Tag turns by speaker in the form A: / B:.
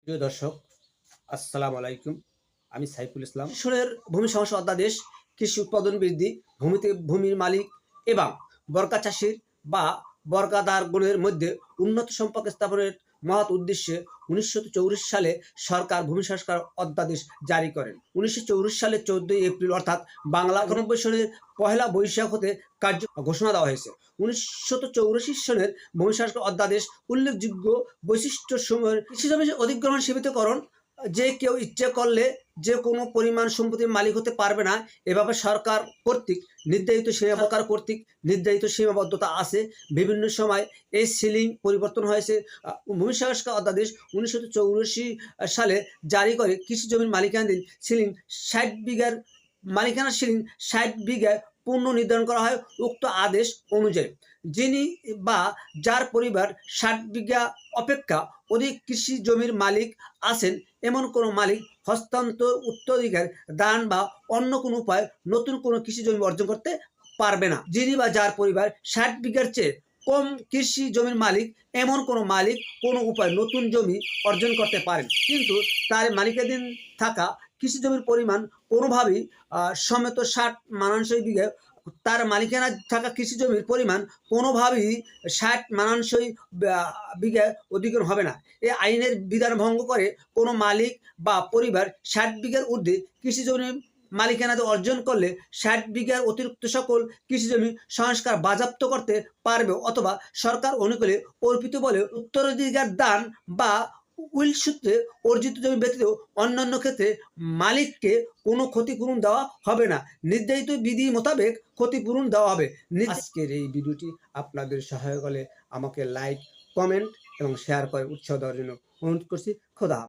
A: প্রিয় দর্শক, আসসালামু আলাইকুম। আমি সাইফুল ইসলাম। সনের ভূমি সমস্যা অধ্যাদেশ কৃষি উৎপাদন বৃদ্ধি, ভূমির মালিক এবং বর্গা চাষির বা বর্গাদারগণের মধ্যে উন্নত সম্পর্ক স্থাপনের মহৎ উদ্দেশ্যে 1964 সালে সরকার ভূমি সংস্কার অধ্যাদেশ জারি করেন। 1964 সালের 14 এপ্রিল অর্থাৎ বাংলা 91 সনের পহেলা বৈশাখ হতে কার্য ঘোষণা দেওয়া হয়েছে। 1984 সনের ভূমি সংস্কার অধ্যাদেশ উল্লেখযোগ্য বৈশিষ্ট্য সমূহের কৃষি জমি অধিগ্রহণ সীমিতকরণ, যে কেউ ইচ্ছে করলে যে কোনো পরিমাণ সম্পত্তির মালিক হতে পারবে না, এভাবে সরকার কর্তৃক নির্ধারিত সীমাবদ্ধতা আছে। বিভিন্ন সময় এই সিলিং পরিবর্তন হয়েছে। ভূমি সংস্কার অধ্যাদেশ 1984 সালে জারি করে কৃষি জমির মালিকানাধীন সিলিং 60 বিঘার মালিকানা সিলিং 60 বিঘায় পূর্ণ নির্ধারণ করা হয়। উক্ত আদেশ অনুযায়ী যিনি বা যার পরিবার 60 বিঘা অপেক্ষা অধিক কৃষি জমির মালিক আছেন, এমন কোনো মালিক হস্তান্তর, উত্তরাধিকার, দান বা অন্য কোনো উপায়ে নতুন কোনো কৃষি জমি অর্জন করতে পারবে না। যিনি বা যার পরিবার 60 বিঘার চেয়ে কম কৃষি জমির মালিক, এমন কোনো মালিক কোনো উপায়ে নতুন জমি অর্জন করতে পারেন, কিন্তু তার মালিকানাধীন থাকা কৃষি জমির পরিমাণ কোনোভাবেই সমেত 60 মানানসই বিঘা, তার মালিকানা থাকা কৃষি জমির পরিমাণ কোনোভাবেই 60 মানানসই বিঘা অধিগ্রহণ হবে না। এই আইনের বিধান ভঙ্গ করে কোনো মালিক বা পরিবার 60 বিঘার ঊর্ধ্বে কৃষি জমির মালিকানাতে অর্জন করলে 60 বিঘার অতিরিক্ত সকল কৃষি জমি সংস্কার বাজেয়াপ্ত করতে পারবে, অথবা সরকার অনুকূলে অর্পিত বলে উত্তরাধিকার দান বা উইল সূত্রে অর্জিত জমি ব্যতীত অন্যান্য ক্ষেত্রে মালিককে কোনো ক্ষতিপূরণ দেওয়া হবে না। নির্ধারিত বিধি মোতাবেক ক্ষতিপূরণ দেওয়া হবে। আজকের এই ভিডিওটি আপনাদের সহায়ক হলে আমাকে লাইক, কমেন্ট এবং শেয়ার করে উৎসাহ দেওয়ার জন্য অনুরোধ করছি। খোদা।